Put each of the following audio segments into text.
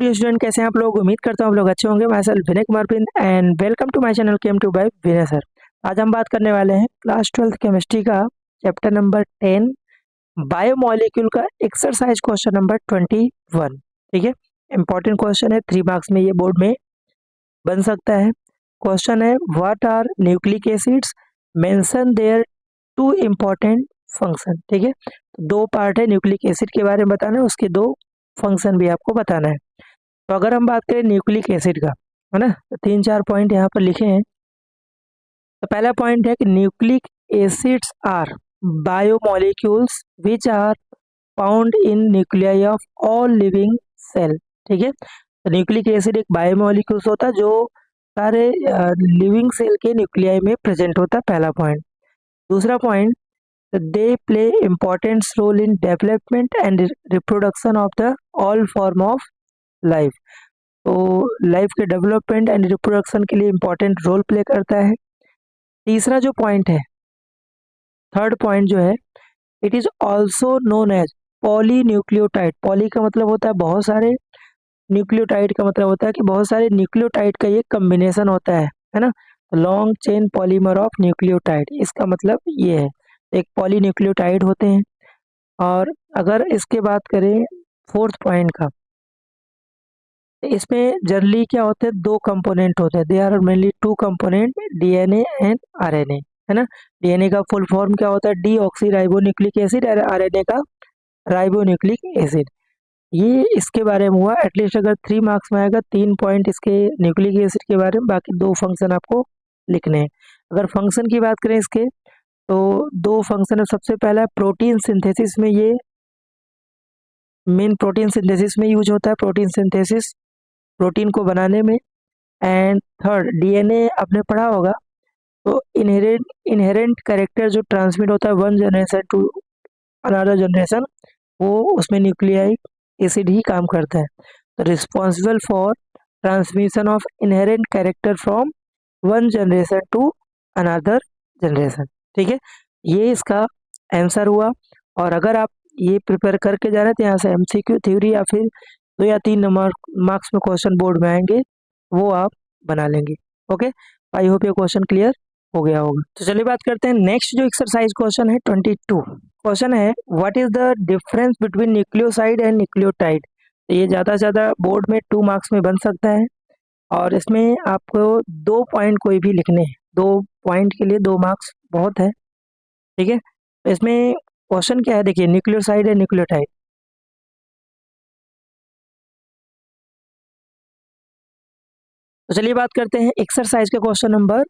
प्रिय स्टूडेंट, कैसे हैं आप लोग। उम्मीद करता हूँ आप लोग अच्छे होंगे। Myself Vinay Kumar Bind and welcome to my channel chem to by Vinay sir. आज हम बात करने वाले हैं क्लास 12th केमिस्ट्री का चैप्टर नंबर 10 बायोमोलिक्यूल का एक्सरसाइज क्वेश्चन नंबर 21। ठीक है, इंपॉर्टेंट क्वेश्चन है, 3 मार्क्स में ये बोर्ड में बन सकता है। क्वेश्चन है what are nucleic acids, mention their 2 important function. ठीक है, तो 2 पार्ट है न्यूक्लिक एसिड के बारे में बताना है, उसके 2 फंक्शन भी आपको बताना है। तो अगर हम बात करें न्यूक्लिक एसिड का, है ना, तो 3-4 पॉइंट यहाँ पर लिखे हैं। तो पहला पॉइंट है कि nucleic acids are biomolecules which are found in nuclei of all living cell. ठीक है, तो न्यूक्लिक एसिड एक बायोमोलिक्यूल्स होता है जो सारे लिविंग सेल के न्यूक्लियाई में प्रेजेंट होता है, पहला पॉइंट। दूसरा point, they play important role in development and reproduction of the all form of life. तो लाइफ के डेवलपमेंट एंड रिप्रोडक्शन के लिए इंपॉर्टेंट रोल प्ले करता है। तीसरा जो पॉइंट है, थर्ड पॉइंट जो है, it is also known as polynucleotide. Poly का मतलब होता है बहुत सारे, न्यूक्लियोटाइड का मतलब होता है कि बहुत सारे न्यूक्लियोटाइड का ये कम्बिनेशन होता है ना। Long chain polymer of nucleotide, इसका मतलब ये है, एक पॉलीन्यूक्लियोटाइड होते हैं। और अगर इसके बात करें फोर्थ पॉइंट का, इसमें जनरली क्या होते हैं, 2 कंपोनेंट होते हैं। They are mainly 2 component, DNA and RNA, है ना। डीएनए का फुल फॉर्म क्या होता है, डी ऑक्सी राइबोन्यूक्लिक एसिड, और आरएनए का राइबोन्यूक्लिक एसिड। ये इसके बारे में हुआ। एटलीस्ट अगर 3 मार्क्स में आएगा 3 पॉइंट इसके न्यूक्लिक एसिड के बारे में, बाकी 2 फंक्शन आपको लिखने हैं। अगर फंक्शन की बात करें इसके, तो 2 फंक्शन है। सबसे पहला प्रोटीन सिंथेसिस में, ये मेन प्रोटीन सिंथेसिस में यूज होता है, प्रोटीन सिंथेसिस प्रोटीन को बनाने में। एंड थर्ड, डीएनए आपने पढ़ा होगा, तो इनहेरेंट कैरेक्टर जो ट्रांसमिट होता है one generation to another generation, वो उसमें न्यूक्लियाइक एसिड ही काम करता है। तो responsible for transmission of inherent character from one generation to another generation. ठीक है, ये इसका आंसर हुआ। और अगर आप ये प्रिपेयर करके जा रहे हैं तो यहाँ से एमसीक्यू थ्योरी या फिर 2 या 3 मार्क्स में क्वेश्चन बोर्ड में आएंगे, वो आप बना लेंगे। ओके, आई होप ये क्वेश्चन क्लियर हो गया होगा। तो चलिए बात करते हैं नेक्स्ट जो एक्सरसाइज क्वेश्चन है 22। क्वेश्चन है what is the difference between nucleoside and nucleotide. तो ये ज़्यादा से ज़्यादा बोर्ड में 2 मार्क्स में बन सकता है, और इसमें आपको 2 पॉइंट कोई भी लिखने हैं। 2 पॉइंट के लिए 2 मार्क्स बहुत है। ठीक है, तो इसमें क्वेश्चन क्या है, देखिए, न्यूक्लियोसाइड है न्यूक्लियोटाइड। तो चलिए बात करते हैं एक्सरसाइज के क्वेश्चन नंबर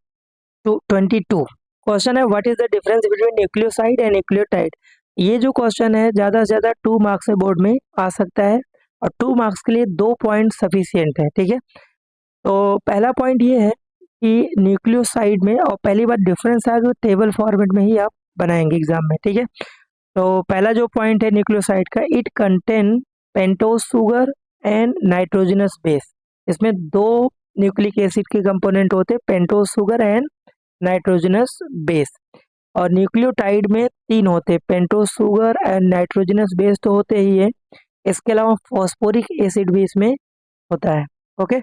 22। क्वेश्चन है what is the difference between nucleoside and nucleotide. ये जो क्वेश्चन है ज़्यादा से ज़्यादा 2 मार्क्स में बोर्ड में आ सकता है, और 2 मार्क्स के लिए 2 पॉइंट सफिशियंट है। ठीक है, तो पहला पॉइंट ये है कि न्यूक्लियोसाइड में, और पहली बार डिफरेंस है जो टेबल फॉर्मेट में ही आप बनाएंगे एग्जाम में। ठीक है, तो पहला जो पॉइंट है न्यूक्लियोसाइड का, it contain pentose sugar and nitrogenous base. इसमें 2 न्यूक्लिक एसिड के कंपोनेंट होते हैं, pentose sugar and nitrogenous base. और न्यूक्लियोटाइड में 3 होते हैं, pentose sugar and nitrogenous base तो होते ही है, इसके अलावा फॉस्फोरिक एसिड भी इसमें होता है। ओके,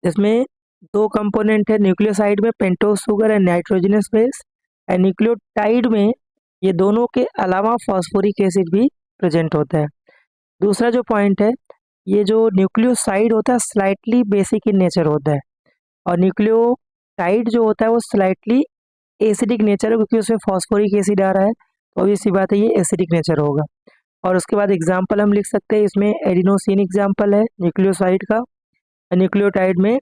इसमें 2 कंपोनेंट है न्यूक्लियोसाइड में, pentose sugar and nitrogenous base. And nucleotide में ये दोनों के अलावा फॉस्फोरिक एसिड भी प्रेजेंट होता है। दूसरा जो पॉइंट है, ये जो न्यूक्लियोसाइड होता है स्लाइटली बेसिक इन नेचर होता है, और न्यूक्लियोटाइड जो होता है वो स्लाइटली एसिडिक नेचर है, क्योंकि उसमें फॉस्फोरिक एसिड आ रहा है, तो obvious सी बात है ये एसिडिक नेचर होगा। और उसके बाद एग्जाम्पल हम लिख सकते हैं, इसमें एडिनोसिन एग्जाम्पल है न्यूक्लियोसाइड का, न्यूक्लियोटाइड में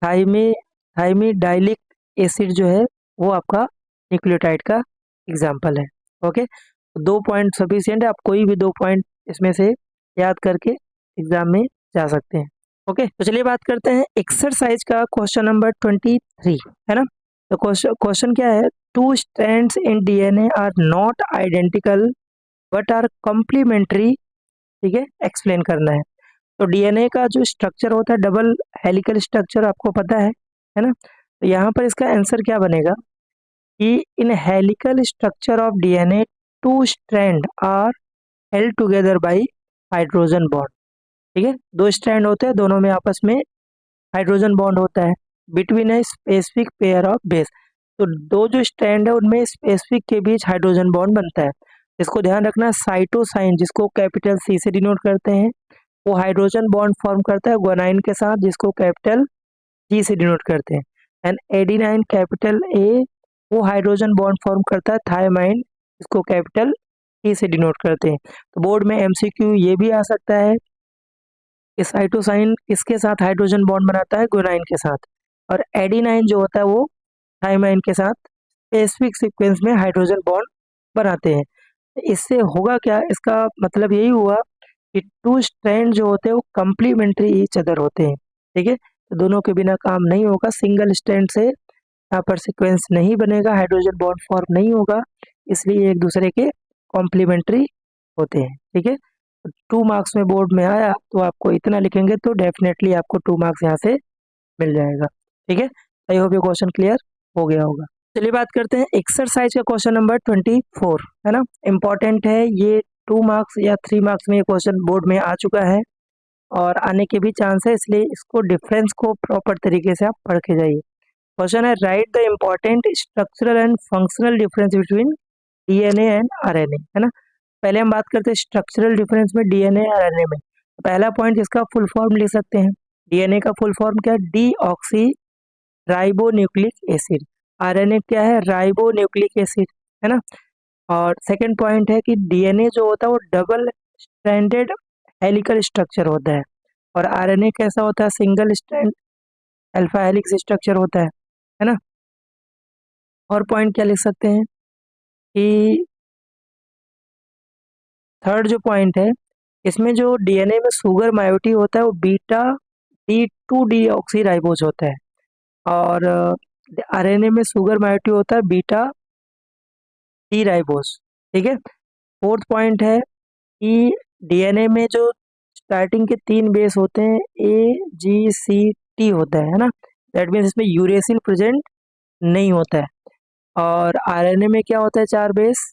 थाइमिडाइलिक एसिड जो है वो आपका न्यूक्लियोटाइड का एग्जाम्पल है। ओके, 2 पॉइंट सफिशियंट है, आप कोई भी 2 पॉइंट इसमें से याद करके एग्जाम में जा सकते हैं। ओके, तो चलिए बात करते हैं एक्सरसाइज का क्वेश्चन नंबर 23, है ना। तो क्वेश्चन क्या है, 2 strands in DNA are not identical but are complementary. ठीक है, एक्सप्लेन करना है। तो डीएनए का जो स्ट्रक्चर होता है डबल हेलिकल स्ट्रक्चर, आपको पता है ना। तो यहाँ पर इसका आंसर क्या बनेगा कि in helical structure of DNA 2 strand are held together by hydrogen bond. ठीक है, दो स्ट्रैंड होते हैं, दोनों में आपस में हाइड्रोजन बॉन्ड होता है between a specific pair of base. तो दो जो स्ट्रैंड है उनमें स्पेसिफिक के बीच हाइड्रोजन बॉन्ड बनता है। इसको ध्यान रखना, साइटोसाइन जिसको कैपिटल सी से डिनोट करते हैं वो हाइड्रोजन बॉन्ड फॉर्म करता है ग्वानाइन के साथ जिसको कैपिटल जी से डिनोट करते हैं। एंड एडिनाइन कैपिटल ए वो हाइड्रोजन बॉन्ड फॉर्म करता है थायमाइन जिसको कैपिटल टी से डिनोट करते हैं। तो बोर्ड में एमसीक्यू ये भी आ सकता है कि साइटोसाइन किसके साथ हाइड्रोजन बॉन्ड बनाता है, गुआनाइन के साथ, और एडिनाइन जो होता है वो थायमाइन के साथ स्पेसिफिक सीक्वेंस में हाइड्रोजन बॉन्ड बनाते हैं। इससे होगा क्या, इसका मतलब यही हुआ कि टू स्ट्रैंड जो होते हैं वो कंप्लीमेंट्री ईच अदर होते हैं। ठीक है, तो दोनों के बिना काम नहीं होगा, सिंगल स्ट्रैंड से यहाँ पर सीक्वेंस नहीं बनेगा, हाइड्रोजन बॉन्ड फॉर्म नहीं होगा, इसलिए एक दूसरे के कॉम्प्लीमेंट्री होते हैं। ठीक है, 2 मार्क्स में बोर्ड में आया तो आपको इतना लिखेंगे तो डेफिनेटली आपको 2 मार्क्स यहाँ से मिल जाएगा। ठीक है, आई होप ये क्वेश्चन क्लियर हो गया होगा। चलिए बात करते हैं एक्सरसाइज का क्वेश्चन नंबर 24, है ना, इंपॉर्टेंट है ये। 2 मार्क्स या 3 मार्क्स में ये क्वेश्चन बोर्ड में आ चुका है और आने के भी चांस है, इसलिए इसको डिफरेंस को प्रॉपर तरीके से आप पढ़ के जाइए। क्वेश्चन है, right the important structural and functional difference between DNA and RNA, है ना। पहले हम बात करते हैं स्ट्रक्चरल डिफरेंस में डीएनए और आरएनए में। पहला पॉइंट, इसका फुल फॉर्म लिख सकते हैं। डीएनए का फुल फॉर्म क्या है, D oxy ribo nucleic acid. RNA क्या है, राइबो न्यूक्लिक एसिड, है ना। और सेकंड पॉइंट है कि डीएनए जो होता है वो डबल स्ट्रैंडेड हेलिकल स्ट्रक्चर होता है और आरएनए कैसा होता है, single strand alpha helix structure होता है ना। और पॉइंट क्या लिख सकते हैं कि थर्ड जो पॉइंट है, इसमें जो डीएनए में सुगर मायोटी होता है वो beta D2 D oxy ribose होता है और आरएनए में सुगर मायोटी होता है बीटा डी राइबोज। ठीक है, फोर्थ पॉइंट है कि डीएनए में जो स्टार्टिंग के 3 बेस होते हैं AGCT होता है ना, दैट मीन्स इसमें यूरेसिल प्रेजेंट नहीं होता है। और आरएनए में क्या होता है, 4 बेस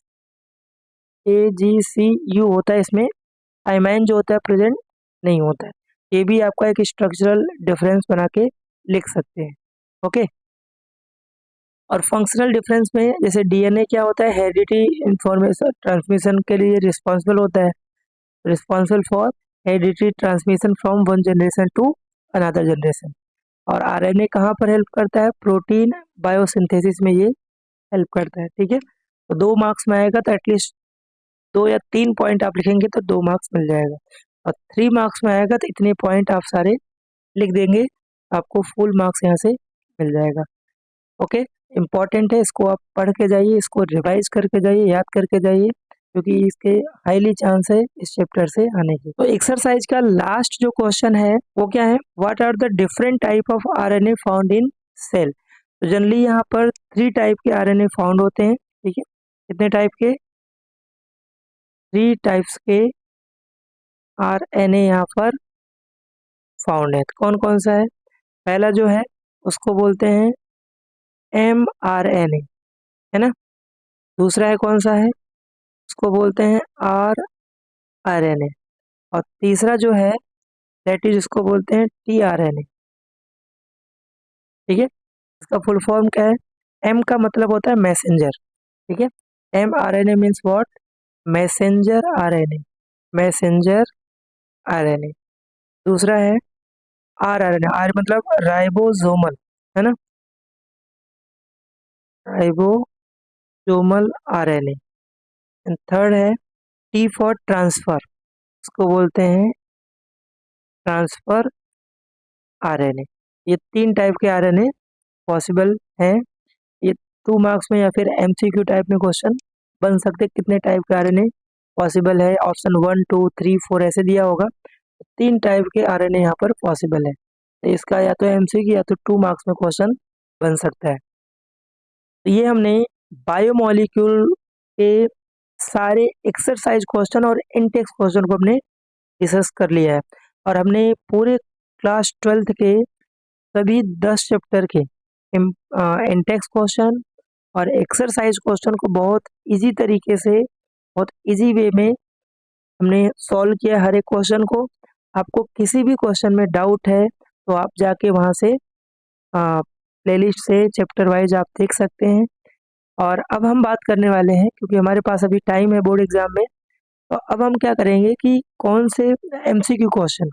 AGCU होता है, इसमें थायमाइन जो होता है प्रेजेंट नहीं होता है। ये भी आपका एक स्ट्रक्चरल डिफरेंस बना के लिख सकते हैं। ओके, और फंक्शनल डिफरेंस में जैसे डीएनए क्या होता है, हेरिडिटी इंफॉर्मेशन ट्रांसमिशन के लिए रिस्पॉन्सिबल होता है, responsible for heredity transmission from one generation to another generation. और आरएनए कहाँ पर हेल्प करता है, प्रोटीन बायोसिंथेसिस में ये हेल्प करता है। ठीक है, तो 2 मार्क्स में आएगा तो एटलीस्ट 2 या 3 पॉइंट आप लिखेंगे तो 2 मार्क्स मिल जाएगा। और 3 मार्क्स में आएगा तो इतने पॉइंट आप सारे लिख देंगे, आपको फुल मार्क्स यहाँ से मिल जाएगा। ओके, इम्पॉर्टेंट है, इसको आप पढ़ के जाइए, इसको रिवाइज करके जाइए, याद करके जाइए, क्योंकि इसके हाईली चांस है इस चैप्टर से आने के। तो एक्सरसाइज का लास्ट जो क्वेश्चन है वो क्या है, what are the different type of RNA found in cell. तो जनरली यहाँ पर 3 टाइप के आरएनए फाउंड होते हैं। ठीक है, कितने टाइप के, 3 टाइप्स के आरएनए यहाँ पर फाउंड है। तो कौन कौन सा है, पहला जो है उसको बोलते हैं mRNA, है ना। दूसरा है कौन सा है, उसको बोलते हैं rRNA। और तीसरा जो है दैट इज उसको बोलते हैं tRNA। ठीक है, इसका फुल फॉर्म क्या है, M का मतलब होता है मैसेंजर। ठीक है, mRNA means what, messenger RNA, messenger RNA. दूसरा है rRNA, आर मतलब राइबोसोमल, है ना, राइबोसोमल आरएनए। एंड थर्ड है T फॉर ट्रांसफर, इसको बोलते हैं ट्रांसफर आरएनए। ये 3 टाइप के आरएनए पॉसिबल हैं। ये 2 मार्क्स में या फिर एमसीक्यू टाइप में क्वेश्चन बन सकते हैं, कितने टाइप के आरएनए पॉसिबल है, ऑप्शन 1 2 3 4 ऐसे दिया होगा। 3 टाइप के आरएनए यहाँ पर पॉसिबल है, तो इसका या तो एमसीक्यू या तो 2 मार्क्स में क्वेश्चन बन सकता है। तो ये हमने बायोमोलिक्यूल के सारे एक्सरसाइज क्वेश्चन और इनटेक्स क्वेश्चन को हमने डिस्कस कर लिया है और हमने पूरे क्लास 12th के सभी 10 चैप्टर के इनटेक्स क्वेश्चन और एक्सरसाइज क्वेश्चन को बहुत इजी तरीके से, बहुत इजी वे में हमने सॉल्व किया हर एक क्वेश्चन को। आपको किसी भी क्वेश्चन में डाउट है तो आप जाके वहाँ से प्लेलिस्ट से चैप्टर वाइज आप देख सकते हैं। और अब हम बात करने वाले हैं, क्योंकि हमारे पास अभी टाइम है बोर्ड एग्जाम में, तो अब हम क्या करेंगे कि कौन से एमसीक्यू क्वेश्चन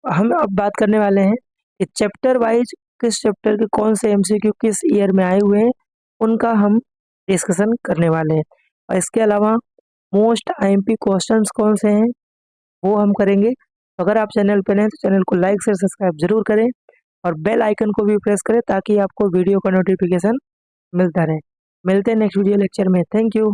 हम अब बात करने वाले हैं कि चैप्टर वाइज किस चैप्टर के कौन से एमसीक्यू किस ईयर में आए हुए हैं, उनका हम डिस्कशन करने वाले हैं। और इसके अलावा मोस्ट आईएमपी क्वेश्चंस कौन से हैं वो हम करेंगे। तो अगर आप चैनल पर हैं तो चैनल को लाइक से सब्सक्राइब जरूर करें और बेल आइकन को भी प्रेस करें ताकि आपको वीडियो का नोटिफिकेशन मिलता रहे। मिलते हैं नेक्स्ट वीडियो लेक्चर में। Thank you.